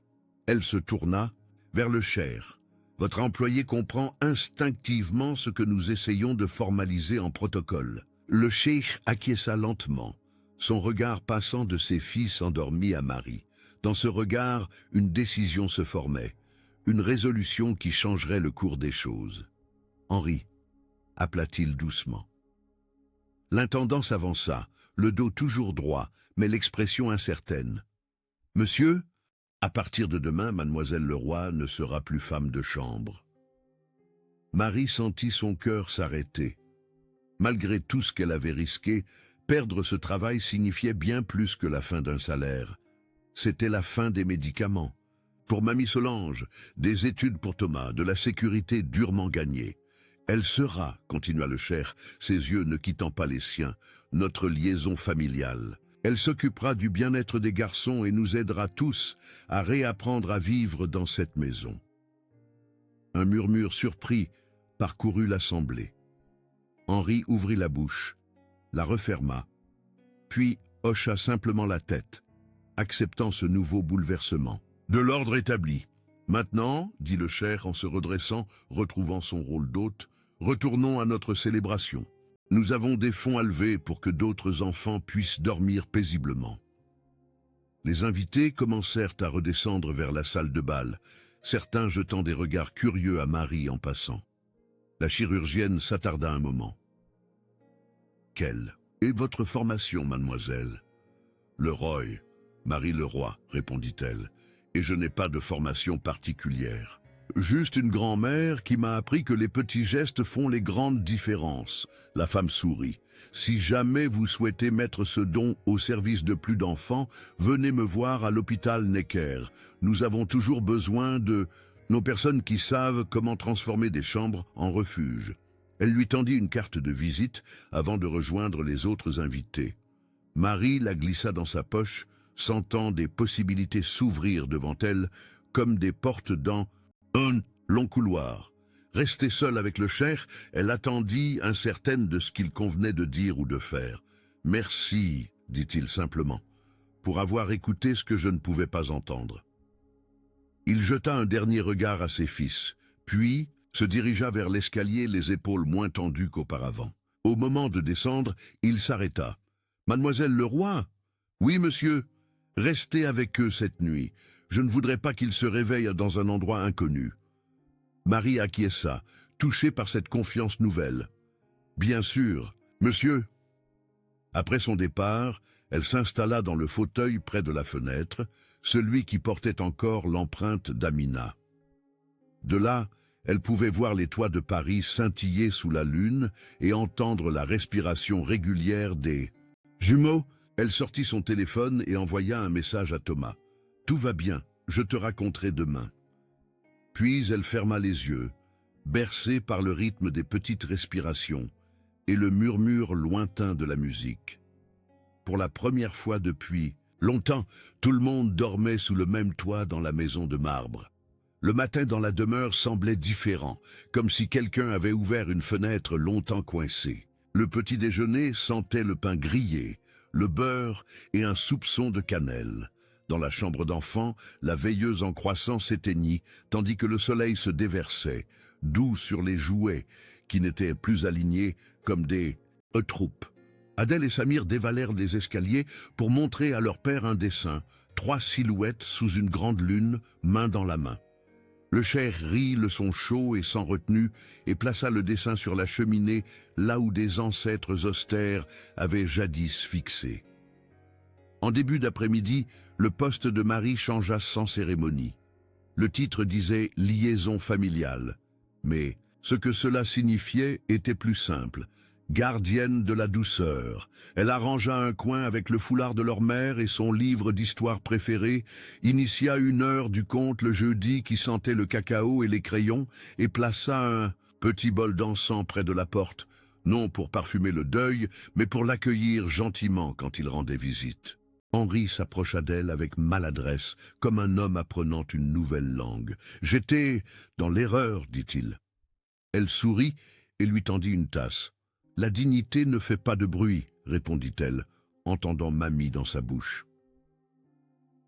Elle se tourna vers le cher. « Votre employé comprend instinctivement ce que nous essayons de formaliser en protocole. » Le cheikh acquiesça lentement, son regard passant de ses fils endormis à Marie. Dans ce regard, une décision se formait, une résolution qui changerait le cours des choses. « Henri » appela-t-il doucement. L'intendant s'avança, le dos toujours droit, mais l'expression incertaine. « Monsieur, à partir de demain, mademoiselle Leroy ne sera plus femme de chambre. » Marie sentit son cœur s'arrêter. Malgré tout ce qu'elle avait risqué, perdre ce travail signifiait bien plus que la fin d'un salaire. C'était la fin des médicaments. Pour Mamie Solange, des études pour Thomas, de la sécurité durement gagnée. Elle sera, continua le cher, ses yeux ne quittant pas les siens, notre liaison familiale. Elle s'occupera du bien-être des garçons et nous aidera tous à réapprendre à vivre dans cette maison. Un murmure surpris parcourut l'assemblée. Henri ouvrit la bouche, la referma, puis hocha simplement la tête, acceptant ce nouveau bouleversement. « De l'ordre établi. Maintenant, dit le cher en se redressant, retrouvant son rôle d'hôte, retournons à notre célébration. Nous avons des fonds à lever pour que d'autres enfants puissent dormir paisiblement. » Les invités commencèrent à redescendre vers la salle de bal, certains jetant des regards curieux à Marie en passant. La chirurgienne s'attarda un moment. « Quelle est votre formation, mademoiselle ?»« Le Roy, Marie Leroy, répondit-elle, et je n'ai pas de formation particulière. Juste une grand-mère qui m'a appris que les petits gestes font les grandes différences. » La femme sourit. « Si jamais vous souhaitez mettre ce don au service de plus d'enfants, venez me voir à l'hôpital Necker. Nous avons toujours besoin de nos personnes qui savent comment transformer des chambres en refuge. » Elle lui tendit une carte de visite avant de rejoindre les autres invités. Marie la glissa dans sa poche, sentant des possibilités s'ouvrir devant elle comme des portes dans un long couloir. Restée seule avec le cher, elle attendit, incertaine de ce qu'il convenait de dire ou de faire. « Merci, dit-il simplement, pour avoir écouté ce que je ne pouvais pas entendre. » Il jeta un dernier regard à ses fils, puis se dirigea vers l'escalier, les épaules moins tendues qu'auparavant. Au moment de descendre, il s'arrêta. « Mademoiselle Leroy ?»« Oui, monsieur. Restez avec eux cette nuit. Je ne voudrais pas qu'ils se réveillent dans un endroit inconnu. » Marie acquiesça, touchée par cette confiance nouvelle. « Bien sûr, monsieur. » Après son départ, elle s'installa dans le fauteuil près de la fenêtre, celui qui portait encore l'empreinte d'Amina. De là, elle pouvait voir les toits de Paris scintiller sous la lune et entendre la respiration régulière des jumeaux. Elle sortit son téléphone et envoya un message à Thomas. « Tout va bien, je te raconterai demain. » Puis elle ferma les yeux, bercée par le rythme des petites respirations et le murmure lointain de la musique. pour la première fois depuis longtemps, tout le monde dormait sous le même toit dans la maison de marbre. Le matin dans la demeure semblait différent, comme si quelqu'un avait ouvert une fenêtre longtemps coincée. Le petit déjeuner sentait le pain grillé, le beurre et un soupçon de cannelle. Dans la chambre d'enfant, la veilleuse en croissant s'éteignit, tandis que le soleil se déversait, doux sur les jouets, qui n'étaient plus alignés comme des troupes. Adèle et Samir dévalèrent des escaliers pour montrer à leur père un dessin, 3 silhouettes sous une grande lune, main dans la main. Le cheikh rit le son chaud et sans retenue et plaça le dessin sur la cheminée, là où des ancêtres austères avaient jadis fixé. En début d'après-midi, le poste de Marie changea sans cérémonie. Le titre disait « Liaison familiale », mais ce que cela signifiait était plus simple. Gardienne de la douceur. Elle arrangea un coin avec le foulard de leur mère et son livre d'histoire préféré, initia 1 heure du conte le jeudi qui sentait le cacao et les crayons et plaça un petit bol d'encens près de la porte, non pour parfumer le deuil, mais pour l'accueillir gentiment quand il rendait visite. Henri s'approcha d'elle avec maladresse, comme un homme apprenant une nouvelle langue. « J'étais dans l'erreur, dit-il. » Elle sourit et lui tendit une tasse. « La dignité ne fait pas de bruit, répondit-elle, entendant Mamie dans sa bouche.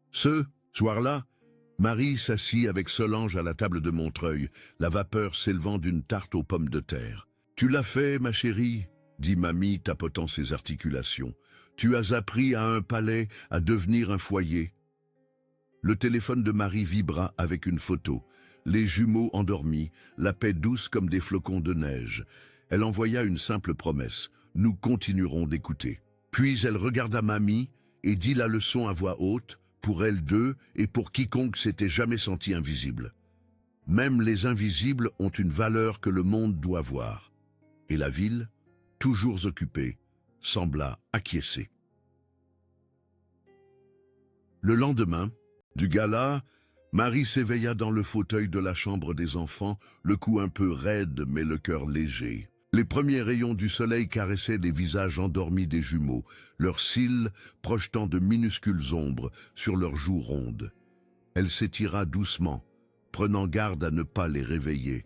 Ce soir-là, Marie s'assit avec Solange à la table de Montreuil, la vapeur s'élevant d'une tarte aux pommes de terre. « Tu l'as fait, ma chérie ?» dit Mamie, tapotant ses articulations. « Tu as appris à un palais à devenir un foyer. » Le téléphone de Marie vibra avec une photo. Les jumeaux endormis, la paix douce comme des flocons de neige. Elle envoya une simple promesse. « Nous continuerons d'écouter. » Puis elle regarda Mamie et dit la leçon à voix haute, pour elles deux et pour quiconque s'était jamais senti invisible. Même les invisibles ont une valeur que le monde doit voir. Et la ville, toujours occupée, sembla acquiescer. Le lendemain, du gala, Marie s'éveilla dans le fauteuil de la chambre des enfants, le cou un peu raide mais le cœur léger. Les premiers rayons du soleil caressaient les visages endormis des jumeaux, leurs cils projetant de minuscules ombres sur leurs joues rondes. Elle s'étira doucement, prenant garde à ne pas les réveiller.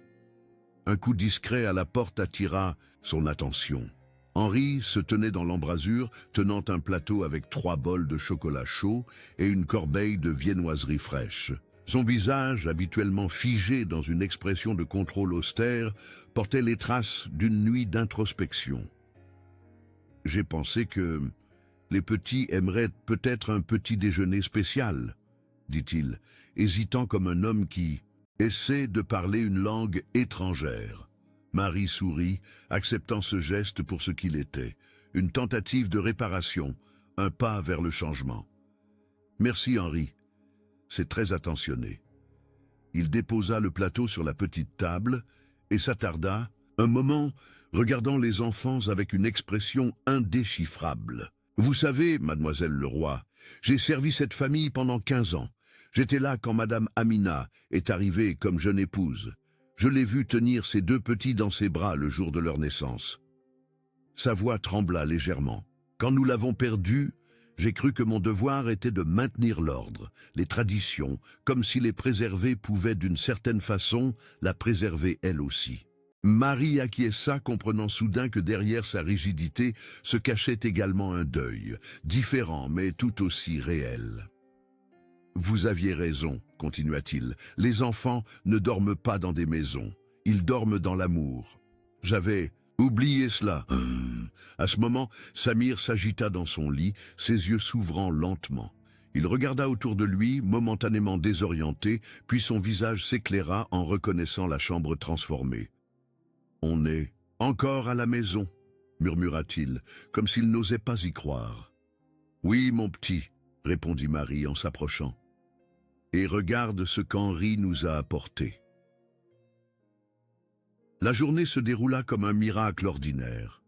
Un coup discret à la porte attira son attention. Henri se tenait dans l'embrasure, tenant un plateau avec 3 bols de chocolat chaud et une corbeille de viennoiseries fraîches. Son visage, habituellement figé dans une expression de contrôle austère, portait les traces d'une nuit d'introspection. « J'ai pensé que les petits aimeraient peut-être un petit déjeuner spécial, » dit-il, hésitant comme un homme qui essaie de parler une langue étrangère. Marie sourit, acceptant ce geste pour ce qu'il était, une tentative de réparation, un pas vers le changement. « Merci Henri. C'est très attentionné. » Il déposa le plateau sur la petite table et s'attarda, un moment, regardant les enfants avec une expression indéchiffrable. « Vous savez, mademoiselle Leroy, j'ai servi cette famille pendant 15 ans. J'étais là quand madame Amina est arrivée comme jeune épouse. Je l'ai vue tenir ses 2 petits dans ses bras le jour de leur naissance. » Sa voix trembla légèrement. « Quand nous l'avons perdue, j'ai cru que mon devoir était de maintenir l'ordre, les traditions, comme si les préserver pouvaient d'une certaine façon la préserver elle aussi. » Marie acquiesça, comprenant soudain que derrière sa rigidité se cachait également un deuil, différent mais tout aussi réel. « Vous aviez raison, continua-t-il, les enfants ne dorment pas dans des maisons, ils dorment dans l'amour. J'avais oublié cela. » À ce moment, Samir s'agita dans son lit, ses yeux s'ouvrant lentement. Il regarda autour de lui, momentanément désorienté, puis son visage s'éclaira en reconnaissant la chambre transformée. « On est encore à la maison, » murmura-t-il, comme s'il n'osait pas y croire. « Oui, mon petit, » répondit Marie en s'approchant. « Et regarde ce qu'Henri nous a apporté. » La journée se déroula comme un miracle ordinaire.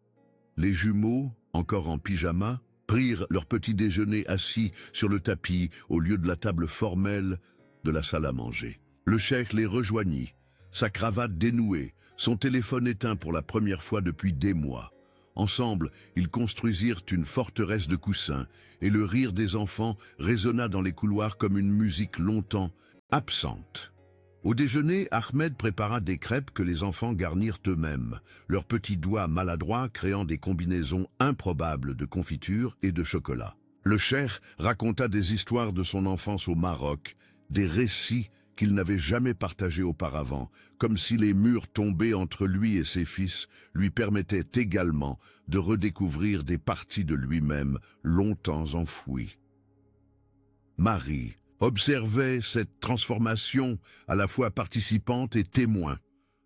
Les jumeaux, encore en pyjama, prirent leur petit déjeuner assis sur le tapis au lieu de la table formelle de la salle à manger. Le cheikh les rejoignit, sa cravate dénouée, son téléphone éteint pour la première fois depuis des mois. Ensemble, ils construisirent une forteresse de coussins, et le rire des enfants résonna dans les couloirs comme une musique longtemps absente. Au déjeuner, Ahmed prépara des crêpes que les enfants garnirent eux-mêmes, leurs petits doigts maladroits créant des combinaisons improbables de confiture et de chocolat. Le cheikh raconta des histoires de son enfance au Maroc, des récits qu'il n'avait jamais partagés auparavant, comme si les murs tombés entre lui et ses fils lui permettaient également de redécouvrir des parties de lui-même longtemps enfouies. Marie observait cette transformation, à la fois participante et témoin.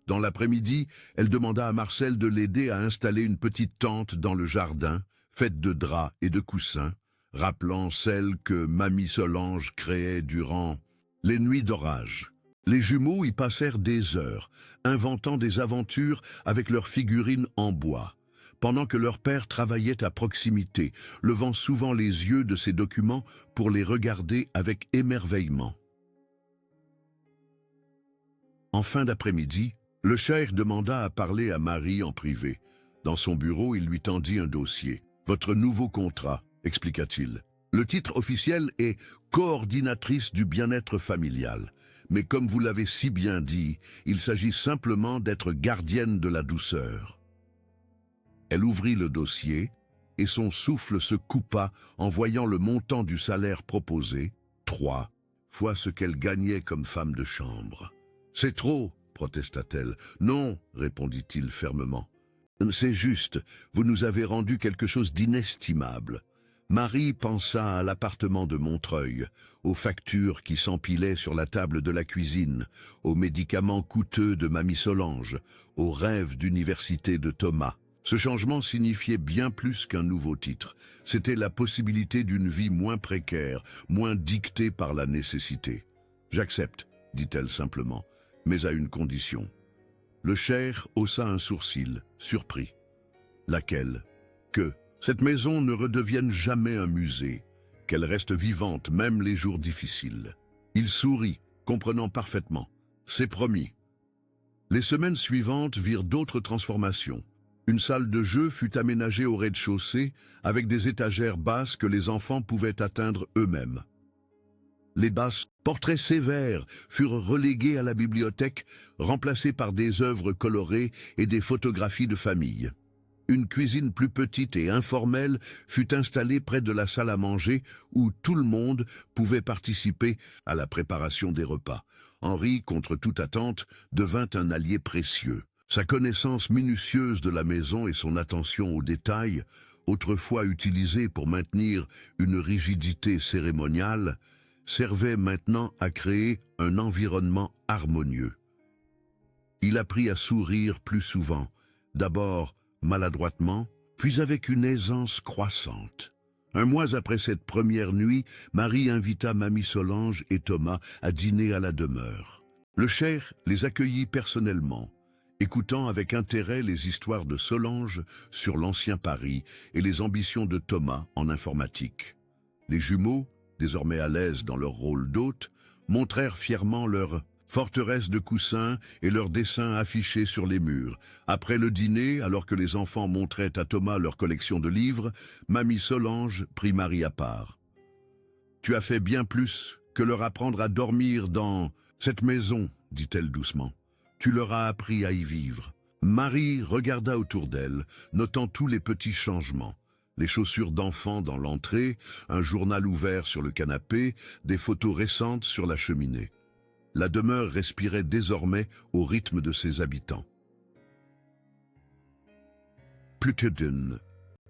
Dans l'après-midi, elle demanda à Marcel de l'aider à installer une petite tente dans le jardin, faite de draps et de coussins, rappelant celle que Mamie Solange créait durant les nuits d'orage. Les jumeaux y passèrent des heures, inventant des aventures avec leurs figurines en bois, pendant que leur père travaillait à proximité, levant souvent les yeux de ces documents pour les regarder avec émerveillement. En fin d'après-midi, le cheikh demanda à parler à Marie en privé. Dans son bureau, il lui tendit un dossier. « Votre nouveau contrat », expliqua-t-il. Le titre officiel est « Coordinatrice du bien-être familial ». Mais comme vous l'avez si bien dit, il s'agit simplement d'être gardienne de la douceur. Elle ouvrit le dossier, et son souffle se coupa en voyant le montant du salaire proposé, 3 fois ce qu'elle gagnait comme femme de chambre. « C'est trop !» protesta-t-elle. « Non !» répondit-il fermement. « C'est juste, vous nous avez rendu quelque chose d'inestimable. » Marie pensa à l'appartement de Montreuil, aux factures qui s'empilaient sur la table de la cuisine, aux médicaments coûteux de Mamie Solange, aux rêves d'université de Thomas. Ce changement signifiait bien plus qu'un nouveau titre. C'était la possibilité d'une vie moins précaire, moins dictée par la nécessité. « J'accepte », dit-elle simplement, « mais à une condition. » Le cheikh haussa un sourcil, surpris. « Laquelle ? Que cette maison ne redevienne jamais un musée, qu'elle reste vivante même les jours difficiles. » Il sourit, comprenant parfaitement. « C'est promis. » Les semaines suivantes virent d'autres transformations. Une salle de jeu fut aménagée au rez-de-chaussée avec des étagères basses que les enfants pouvaient atteindre eux-mêmes. Les basses portraits sévères furent relégués à la bibliothèque, remplacés par des œuvres colorées et des photographies de famille. Une cuisine plus petite et informelle fut installée près de la salle à manger où tout le monde pouvait participer à la préparation des repas. Henri, contre toute attente, devint un allié précieux. Sa connaissance minutieuse de la maison et son attention aux détails, autrefois utilisées pour maintenir une rigidité cérémoniale, servaient maintenant à créer un environnement harmonieux. Il apprit à sourire plus souvent, d'abord maladroitement, puis avec une aisance croissante. Un mois après cette première nuit, Marie invita Mamie Solange et Thomas à dîner à la demeure. Le cheikh les accueillit personnellement, écoutant avec intérêt les histoires de Solange sur l'ancien Paris et les ambitions de Thomas en informatique. Les jumeaux, désormais à l'aise dans leur rôle d'hôte, montrèrent fièrement leur forteresse de coussins et leurs dessins affichés sur les murs. Après le dîner, alors que les enfants montraient à Thomas leur collection de livres, Mamie Solange prit Marie à part. « Tu as fait bien plus que leur apprendre à dormir dans cette maison, dit-elle doucement. Tu leur as appris à y vivre. » Marie regarda autour d'elle, notant tous les petits changements. Les chaussures d'enfant dans l'entrée, un journal ouvert sur le canapé, des photos récentes sur la cheminée. La demeure respirait désormais au rythme de ses habitants. Plus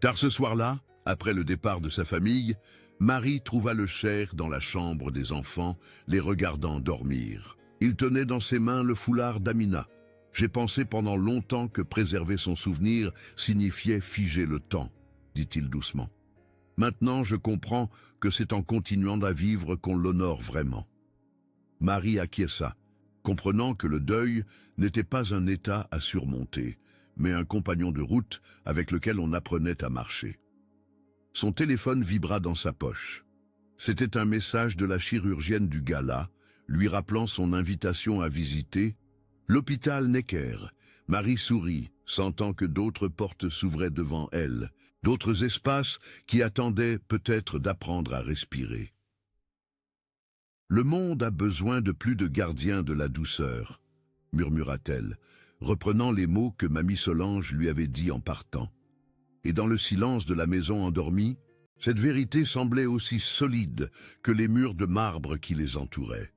tard ce soir-là, après le départ de sa famille, Marie trouva le cheikh dans la chambre des enfants, les regardant dormir. Il tenait dans ses mains le foulard d'Amina. « J'ai pensé pendant longtemps que préserver son souvenir signifiait figer le temps, » dit-il doucement. « Maintenant, je comprends que c'est en continuant à vivre qu'on l'honore vraiment. » Marie acquiesça, comprenant que le deuil n'était pas un état à surmonter, mais un compagnon de route avec lequel on apprenait à marcher. Son téléphone vibra dans sa poche. C'était un message de la chirurgienne du gala, lui rappelant son invitation à visiter l'hôpital Necker, Marie sourit, sentant que d'autres portes s'ouvraient devant elle, d'autres espaces qui attendaient peut-être d'apprendre à respirer. « Le monde a besoin de plus de gardiens de la douceur », murmura-t-elle, reprenant les mots que mamie Solange lui avait dit en partant. Et dans le silence de la maison endormie, cette vérité semblait aussi solide que les murs de marbre qui les entouraient.